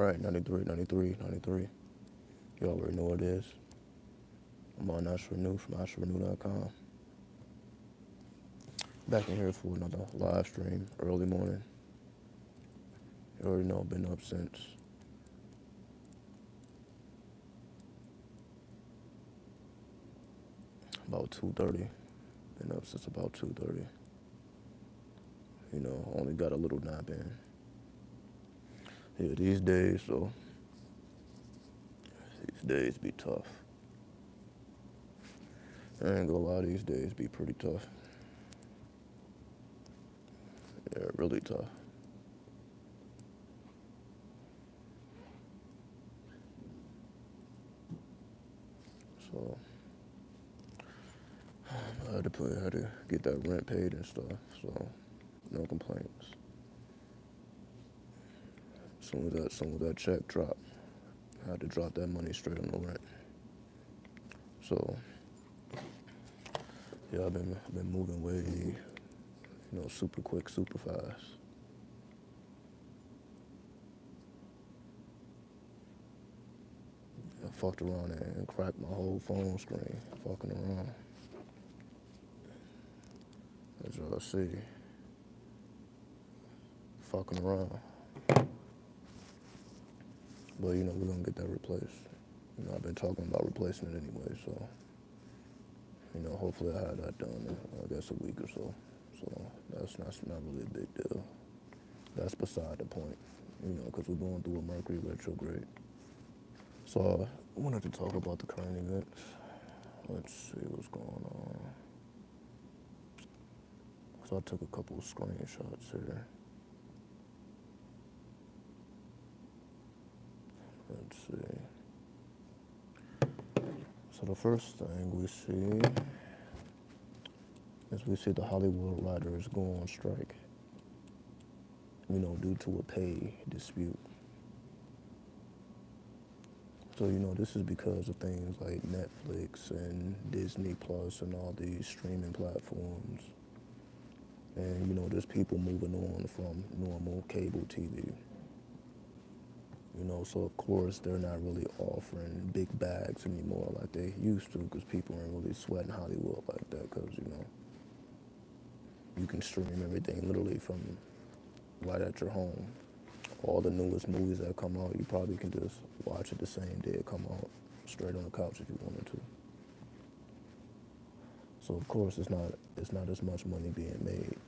Right, 93, 93, 93. You already know what it is. I'm on Renew from AstroRenew.com. Back in here for another live stream, early morning. You already know I've been up since about 2:30. Been up since about 2:30. You know, only got a little nap in. Yeah, these days be tough. I ain't gonna lie, these days be pretty tough. Yeah, really tough. So I had to get that rent paid and stuff. So no complaints. As soon as that check dropped, I had to drop that money straight on the rent. So yeah, I've been moving way, super quick, super fast. I fucked around and cracked my whole phone screen, fucking around. As y'all see, fucking around. But we're gonna get that replaced. I've been talking about replacing it anyway, so hopefully I have that done in, I guess, a week or so. So that's not really a big deal. That's beside the point, because we're going through a Mercury retrograde. So I wanted to talk about the current events. Let's see what's going on. So I took a couple of screenshots here. Let's see. So the first thing we see is the Hollywood writers go on strike, due to a pay dispute. So, this is because of things like Netflix and Disney Plus and all these streaming platforms. And, there's people moving on from normal cable TV. So of course they're not really offering big bags anymore like they used to, because people aren't really sweating Hollywood like that, because, you can stream everything literally from right at your home. All the newest movies that come out, you probably can just watch it the same day it come out, straight on the couch if you wanted to. So of course it's not as much money being made,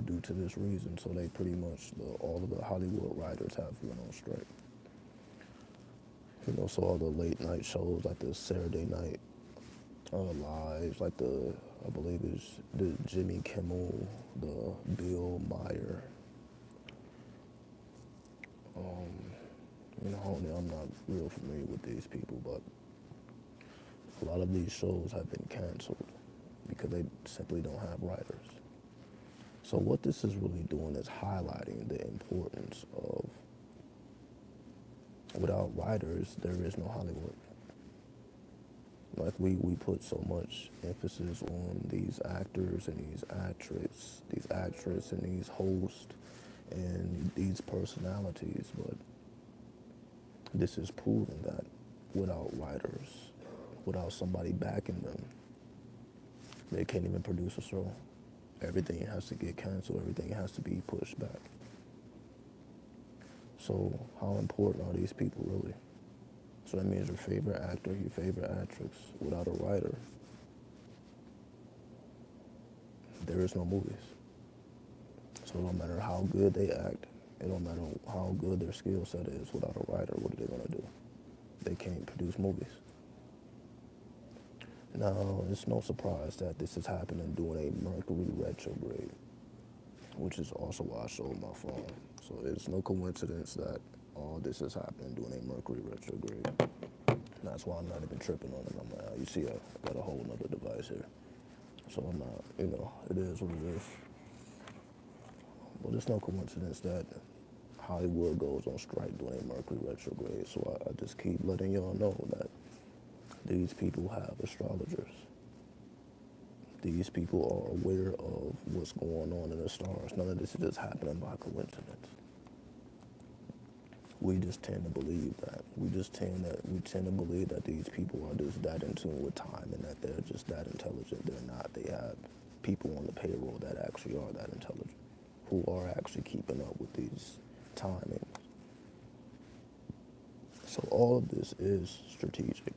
due to this reason. So they pretty much, all of the Hollywood writers have went on strike. So all the late night shows like the Saturday Night Live, like I believe it's the Jimmy Kimmel, the Bill Maher. I'm not real familiar with these people, but a lot of these shows have been canceled because they simply don't have writers. So what this is really doing is highlighting the importance of, without writers, there is no Hollywood. Like we put so much emphasis on these actors and these actresses and these hosts and these personalities, but this is proven that without writers, without somebody backing them, they can't even produce a show. Everything has to get canceled, everything has to be pushed back. So how important are these people really? So that means your favorite actor, your favorite actress, without a writer, there is no movies. So no matter how good they act, it don't matter how good their skill set is, without a writer, what are they gonna do? They can't produce movies. Now, it's no surprise that this is happening during a Mercury retrograde, which is also why I showed my phone. So it's no coincidence that all this is happening during a Mercury retrograde. That's why I'm not even tripping on it. I'm like, you see, I got a whole nother device here. So I'm not, it is what it is. But it's no coincidence that Hollywood goes on strike during a Mercury retrograde. So I just keep letting y'all know that these people have astrologers. These people are aware of what's going on in the stars. None of this is just happening by coincidence. we just tend to believe that. We tend to believe that these people are just that in tune with time and that they're just that intelligent. They're not. They have people on the payroll that actually are that intelligent, who are actually keeping up with these timings. So all of this is strategic.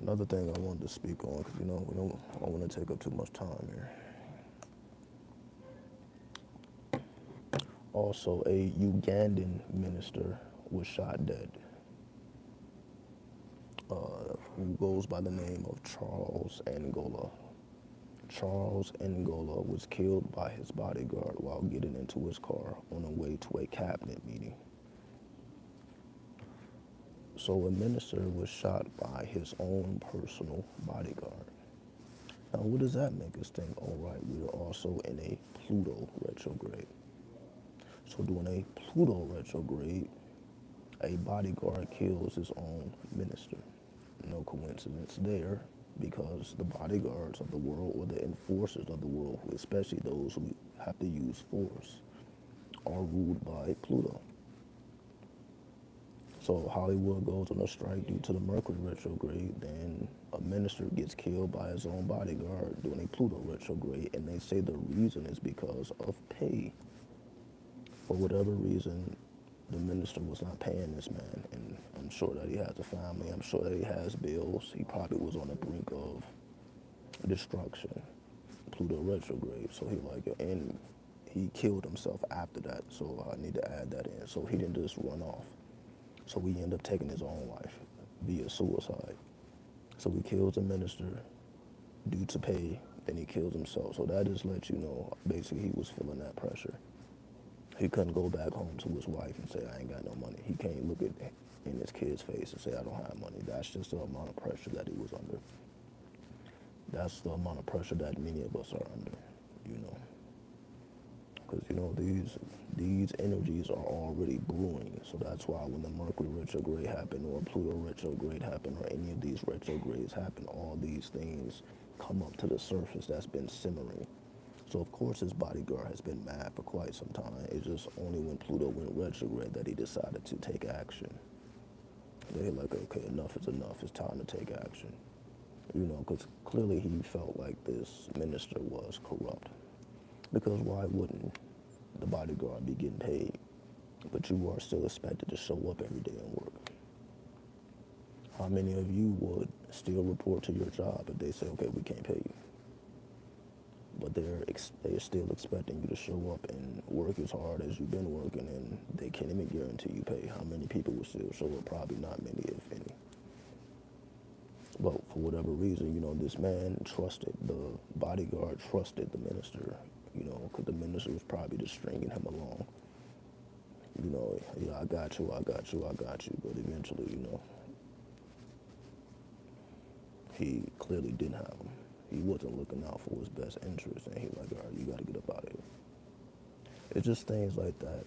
Another thing I wanted to speak on, because I don't want to take up too much time here. Also, a Ugandan minister was shot dead, who goes by the name of Charles Angola. Charles Angola was killed by his bodyguard while getting into his car on the way to a cabinet meeting. So a minister was shot by his own personal bodyguard. Now, what does that make us think? All right, we are also in a Pluto retrograde. So during a Pluto retrograde, a bodyguard kills his own minister. No coincidence there, because the bodyguards of the world, or the enforcers of the world, especially those who have to use force, are ruled by Pluto. So Hollywood goes on a strike due to the Mercury retrograde, then a minister gets killed by his own bodyguard during a Pluto retrograde, and they say the reason is because of pay. For whatever reason, the minister was not paying this man, and I'm sure that he has a family, I'm sure that he has bills. He probably was on the brink of destruction, Pluto retrograde. So and he killed himself after that, so I need to add that in. So he didn't just run off. So he ended up taking his own life via suicide. So he kills the minister due to pay, then he kills himself. So that just lets you know, basically he was feeling that pressure. He couldn't go back home to his wife and say, I ain't got no money. He can't look in his kid's face and say, I don't have money. That's just the amount of pressure that he was under. That's the amount of pressure that many of us are under, Because, these energies are already brewing. So that's why when the Mercury retrograde happened, or Pluto retrograde happened, or any of these retrogrades happen, all these things come up to the surface that's been simmering. So of course his bodyguard has been mad for quite some time. It's just only when Pluto went retrograde that he decided to take action. They're like, okay, enough is enough. It's time to take action. Because clearly he felt like this minister was corrupt. Because why wouldn't the bodyguard be getting paid, but you are still expected to show up every day and work? How many of you would still report to your job if they say, okay, we can't pay you? But they're still expecting you to show up and work as hard as you've been working, and they can't even guarantee you pay. How many people will still show up? Probably not many, if any. But for whatever reason, this man trusted, the bodyguard trusted the minister, because the minister was probably just stringing him along. I got you, but eventually, he clearly didn't have him. He wasn't looking out for his best interest, and he like, all right, you got to get up out of here. It's just things like that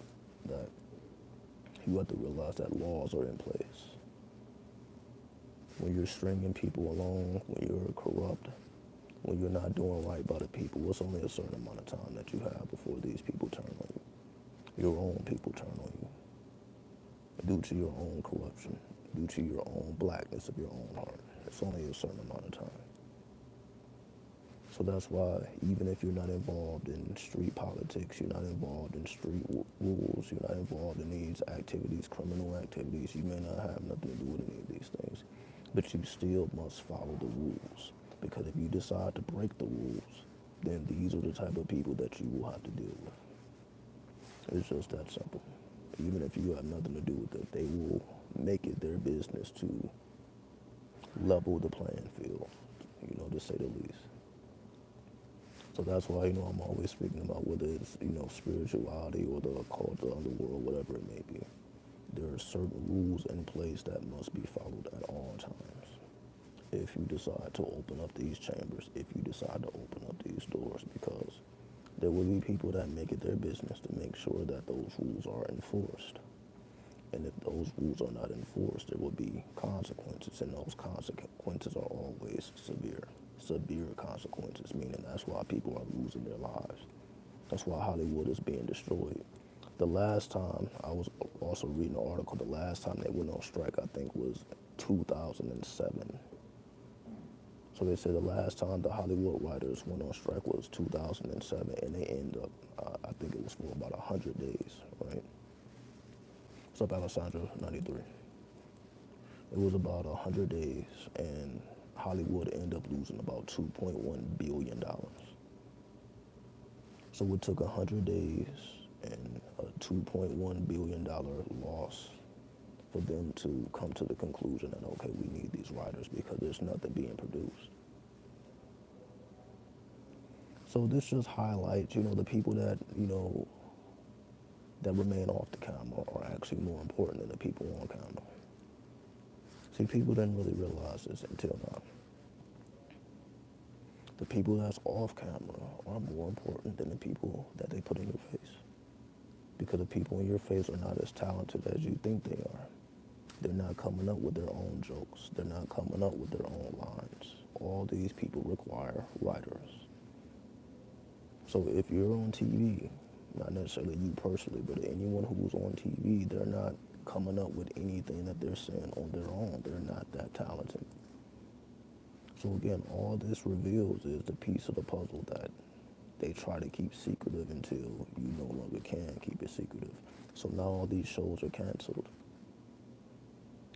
you have to realize that laws are in place. When you're stringing people along, when you're corrupt, when you're not doing right by the people, it's only a certain amount of time that you have before these people turn on you. Your own people turn on you. Due to your own corruption, due to your own blackness of your own heart. It's only a certain amount of time. So that's why, even if you're not involved in street politics, you're not involved in street rules, you're not involved in these activities, criminal activities, you may not have nothing to do with any of these things, but you still must follow the rules. Because if you decide to break the rules, then these are the type of people that you will have to deal with. It's just that simple. Even if you have nothing to do with it, they will make it their business to level the playing field, to say the least. So that's why, I'm always speaking about whether it's, spirituality or the occult, the underworld, whatever it may be. There are certain rules in place that must be followed at all times. If you decide to open up these chambers, if you decide to open up these doors, because there will be people that make it their business to make sure that those rules are enforced. And if those rules are not enforced, there will be consequences, and those consequences are always severe consequences, meaning that's why people are losing their lives. That's why Hollywood is being destroyed. the last time, I was also reading an article, the last time they went on strike, I think was 2007. So they said the last time the Hollywood writers went on strike was 2007, and they ended up, I think it was for about 100 days, right? What's up, Alessandra, 93? It was about 100 days, and Hollywood ended up losing about $2.1 billion. So it took 100 days and a $2.1 billion loss for them to come to the conclusion that, okay, we need these writers because there's nothing being produced. So this just highlights, the people that, that remain off the camera are actually more important than the people on camera. See, people didn't really realize this until now. The people that's off camera are more important than the people that they put in your face. Because the people in your face are not as talented as you think they are. They're not coming up with their own jokes. They're not coming up with their own lines. All these people require writers. So if you're on TV, not necessarily you personally, but anyone who's on TV, they're not coming up with anything that they're saying on their own. They're not that talented. So again, all this reveals is the piece of the puzzle that they try to keep secretive until you no longer can keep it secretive. So now all these shows are canceled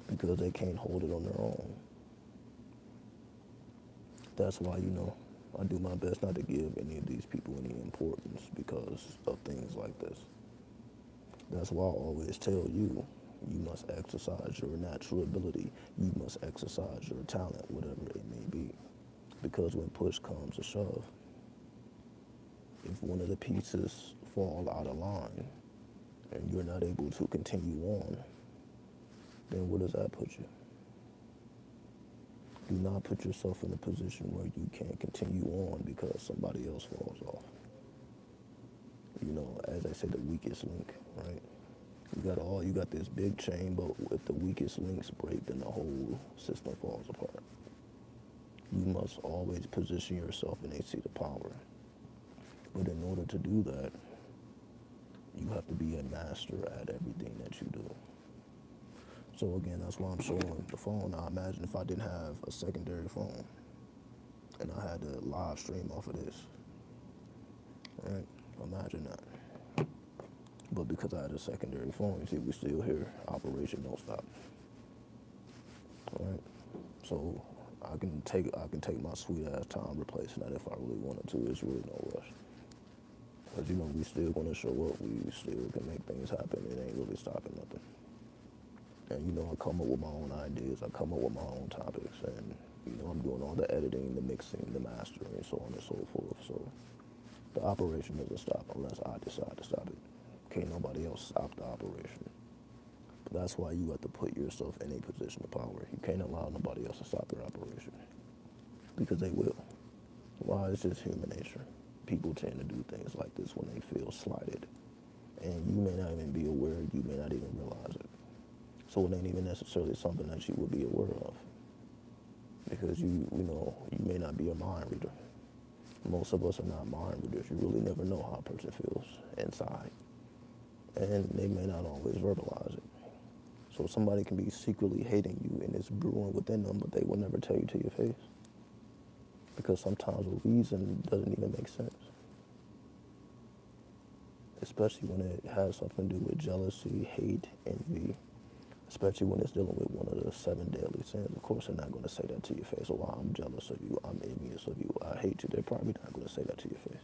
because they can't hold it on their own. That's why, I do my best not to give any of these people any importance because of things like this. That's why I always tell you, you must exercise your natural ability. You must exercise your talent, whatever it may be. Because when push comes to shove, if one of the pieces fall out of line and you're not able to continue on, then where does that put you? Do not put yourself in a position where you can't continue on because somebody else falls off. As I say, the weakest link, right? You got this big chain, but if the weakest links break, then the whole system falls apart. You must always position yourself in a seat of power. But in order to do that, you have to be a master at everything that you do. So again, that's why I'm showing the phone. Now imagine if I didn't have a secondary phone and I had to live stream off of this, right? Imagine that. But because I had a secondary phone, you see, we still here. Operation Don't Stop. All right? So I can take my sweet ass time replacing that if I really wanted to. It's really no rush. Because, we still going to show up. We still can make things happen. It ain't really stopping nothing. And, I come up with my own ideas. I come up with my own topics. And, I'm doing all the editing, the mixing, the mastering, so on and so forth. So the operation doesn't stop unless I decide to stop it. Can't nobody else stop the operation. But that's why you have to put yourself in a position of power. You can't allow nobody else to stop your operation. Because they will. Why? It's just human nature. People tend to do things like this when they feel slighted. And you may not even be aware, you may not even realize it. So it ain't even necessarily something that you would be aware of. Because you may not be a mind reader. Most of us are not mind readers. You really never know how a person feels inside. And they may not always verbalize it. So somebody can be secretly hating you and it's brewing within them, but they will never tell you to your face. Because sometimes a reason doesn't even make sense. Especially when it has something to do with jealousy, hate, envy. Especially when it's dealing with one of the 7 deadly sins. Of course, they're not going to say that to your face. Oh, I'm jealous of you. I'm envious of you. I hate you. They're probably not going to say that to your face.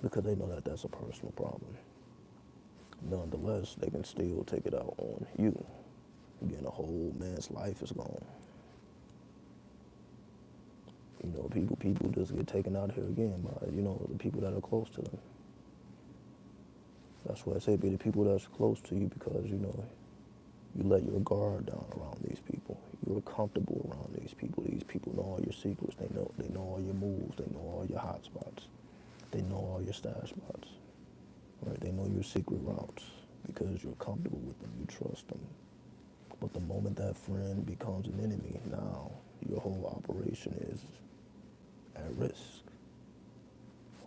Because they know that that's a personal problem. Nonetheless, they can still take it out on you. Again, a whole man's life is gone. People just get taken out here again by, the people that are close to them. That's why I say be the people that's close to you because, you let your guard down around these people. You're comfortable around these people. These people know all your secrets. They know all your moves. They know all your hot spots. They know all your stash spots. Right? They know your secret routes because you're comfortable with them. You trust them. But the moment that friend becomes an enemy, now your whole operation is at risk.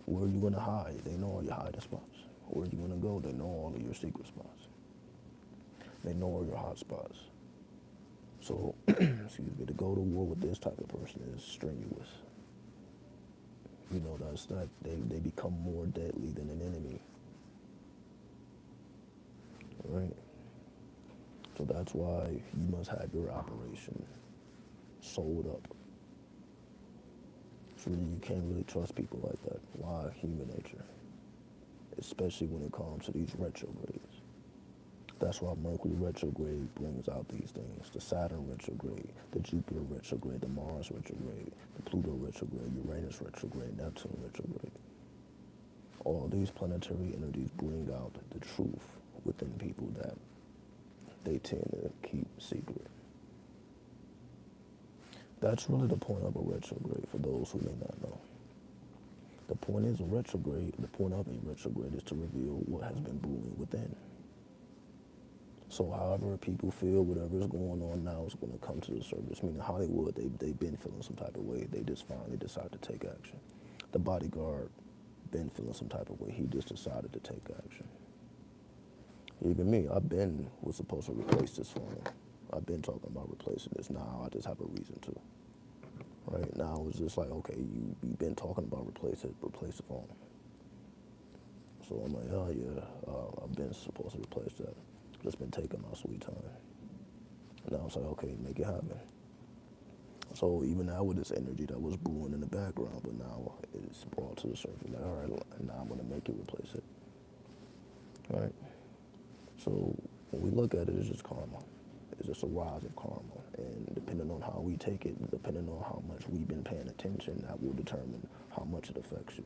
Where are you going to hide? They know all your hiding spots. where you want to go. They know all of your secret spots. They know all your hot spots. So, excuse me, to go to war with this type of person is strenuous. You know, that's that they become more deadly than an enemy. Right? So that's why you must have your operation sold up. So you can't really trust people like that. Why? Human nature. Especially when it comes to these retrogrades. That's why Mercury retrograde brings out these things. The Saturn retrograde, the Jupiter retrograde, the Mars retrograde, the Pluto retrograde, Uranus retrograde, Neptune retrograde. All these planetary energies bring out the truth within people that they tend to keep secret. That's really the point of a retrograde for those who may not know. The point is a retrograde, the point of a retrograde is to reveal what has been brewing within. So however people feel whatever is going on now is going to come to the surface. Meaning Hollywood, they've been feeling some type of way. They just finally decided to take action. The bodyguard been feeling some type of way. He just decided to take action. Even me, was supposed to replace this phone. I've been talking about replacing this. Now I just have a reason to. Right now it's just like, okay, you've been talking about replace the phone. So I'm like, oh yeah, I've been supposed to replace that. Just been taking my sweet time. Now it's like, okay, make it happen. So even now with this energy that was brewing in the background, but now it's brought to the surface. Like, all right, now I'm gonna make you replace it. All right. So when we look at it, it's just karma. It's just a rise of karma. And depending on how we take it, depending on how much we've been paying attention, that will determine how much it affects you.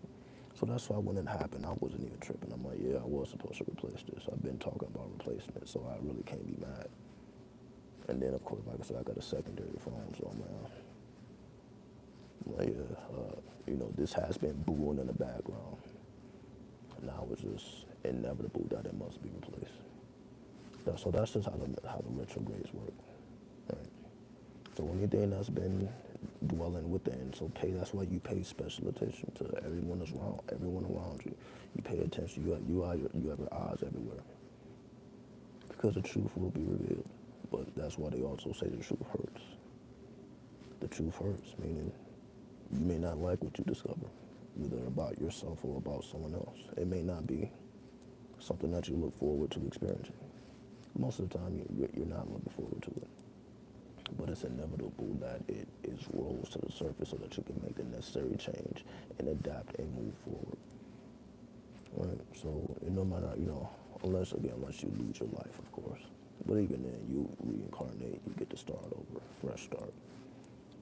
So that's why when it happened, I wasn't even tripping. I'm like, yeah, I was supposed to replace this. I've been talking about replacing it, so I really can't be mad. And then, of course, like I said, I got a secondary phone, so I'm like, yeah, you know, this has been brewing in the background. Now it's just inevitable that it must be replaced. So that's just how the retrogrades work. Right? So anything that's been dwelling within, so that's why you pay special attention to everyone around you. You pay attention, you have your eyes everywhere. Because the truth will be revealed. But that's why they also say the truth hurts. The truth hurts, meaning you may not like what you discover, either about yourself or about someone else. It may not be something that you look forward to experiencing. Most of the time, you're not looking forward to it. But it's inevitable that it rolls to the surface so that you can make the necessary change and adapt and move forward. Right? So no matter, unless you lose your life, of course. But even then, you reincarnate, you get to start over, fresh start.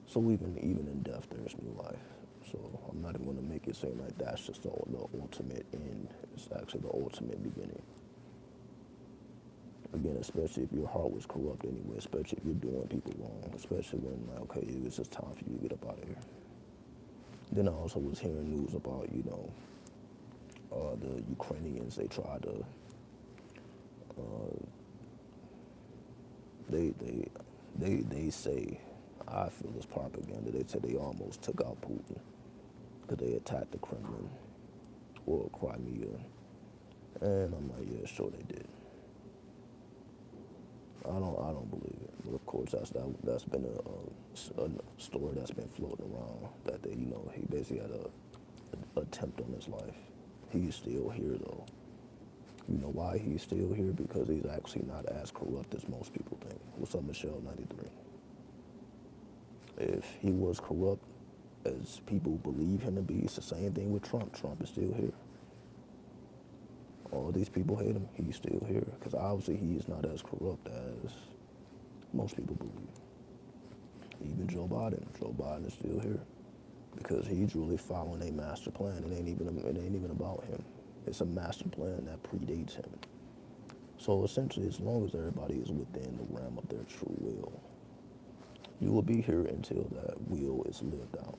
So even in death, there's new life. So I'm not even going to make it seem like that's just the ultimate end. It's actually the ultimate beginning. Again, especially if your heart was corrupt anyway, especially if you're doing people wrong, especially when, like, okay, it's just time for you to get up out of here. Then I also was hearing news about, the Ukrainians, they tried to, they say, I feel it's propaganda, they say they almost took out Putin because they attacked the Kremlin or Crimea. And I'm like, yeah, sure they did. I don't believe it, but of course that's been a story that's been floating around that he basically had a attempt on his life. He's still here though. You know why he's still here? Because he's actually not as corrupt as most people think. What's up, Michelle 93? If he was corrupt as people believe him to be, it's the same thing with Trump. Trump is still here. All these people hate him, he's still here. Because obviously he is not as corrupt as most people believe. Even Joe Biden is still here. Because he's really following a master plan. It ain't even about him. It's a master plan that predates him. So essentially, as long as everybody is within the realm of their true will, you will be here until that will is lived out.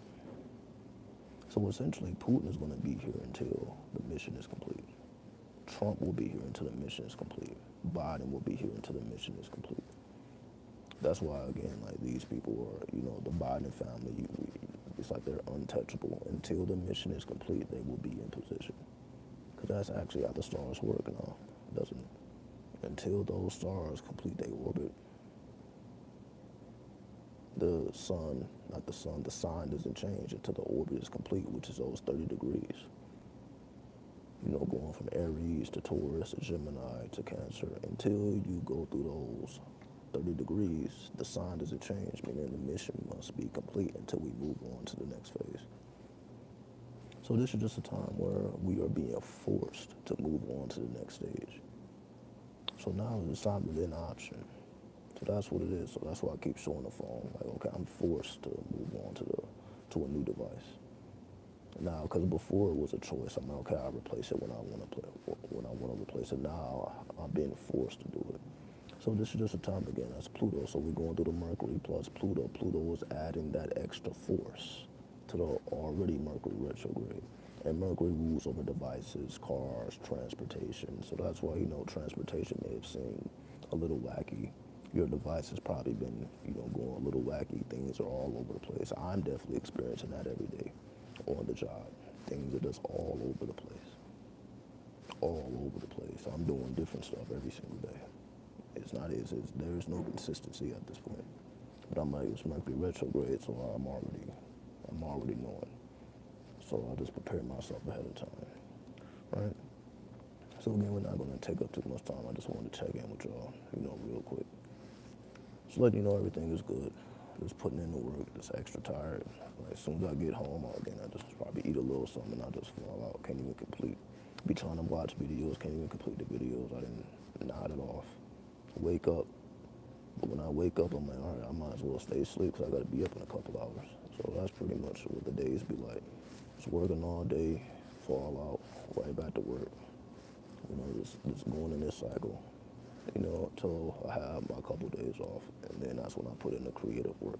So essentially, Putin is going to be here until the mission is complete. Trump will be here until the mission is complete. Biden will be here until the mission is complete. That's why, again, like these people are, the Biden family, it's like they're untouchable. Until the mission is complete, they will be in position. Because that's actually how the stars work now. It doesn't, until those stars complete their orbit, the sun, not the sun, the sign doesn't change until the orbit is complete, which is those 30 degrees. You know, going from Aries to Taurus to Gemini to Cancer, until you go through those 30 degrees, the sign doesn't change, meaning the mission must be complete until we move on to the next phase. So this is just a time where we are being forced to move on to the next stage. So now it's time to be an option. So that's what it is. So that's why I keep showing the phone. Like, okay, I'm forced to move on to a new device. Now, because before it was a choice. I'm like, okay, I'll replace it when I want to play. When I want to replace it, now I'm being forced to do it. So this is just a time again. That's Pluto. So we're going through the Mercury plus Pluto. Pluto is adding that extra force to the already Mercury retrograde. And Mercury rules over devices, cars, transportation. So that's why, you know, transportation may have seemed a little wacky. Your device has probably been, you know, going a little wacky. Things are all over the place. I'm definitely experiencing that every day on the job. Things are just all over the place. All over the place. I'm doing different stuff every single day. It's not as there is no consistency at this point. But I'm like, it's Mercury retrograde, so I'm already knowing. So I just prepare myself ahead of time, right? So again, we're not going to take up too much time. I just wanted to check in with y'all, you know, real quick. Just letting you know everything is good. Just putting in the work, just extra tired. Like, as soon as I get home, again, I just probably eat a little something and I just fall out. Can't even complete. Be trying to watch videos, can't even complete the videos. I didn't nod it off. Wake up. But when I wake up, I'm like, all right, I might as well stay asleep because I got to be up in a couple hours. So that's pretty much what the days be like. Just working all day, fall out, right back to work. You know, just going in this cycle, you know, until I have my couple days off. And then that's when I put in the creative work.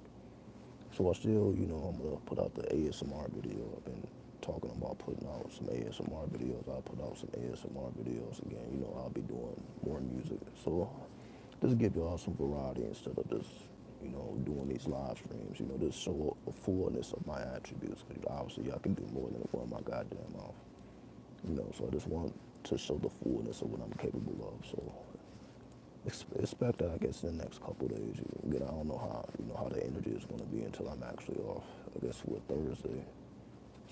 So I still, you know, I'm going to put out the ASMR video. I've been talking about putting out some ASMR videos. I'll put out some ASMR videos again. You know, I'll be doing more music. So just give y'all some variety instead of just, you know, doing these live streams. You know, just show a fullness of my attributes. Because obviously I can do more than one of my goddamn mouth. You know, so I just want to show the fullness of what I'm capable of. So expect that, I guess, in the next couple of days. Again, I don't know how the energy is going to be until I'm actually off. I guess with Thursday.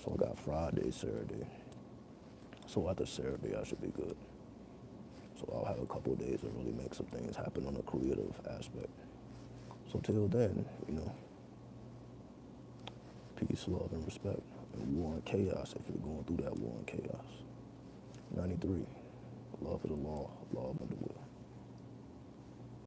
So I got Friday, Saturday. So after Saturday, I should be good. So I'll have a couple of days to really make some things happen on a creative aspect. So till then, you know, peace, love, and respect. And war and chaos if you're going through that war and chaos. 93. Love is the law, love and the will.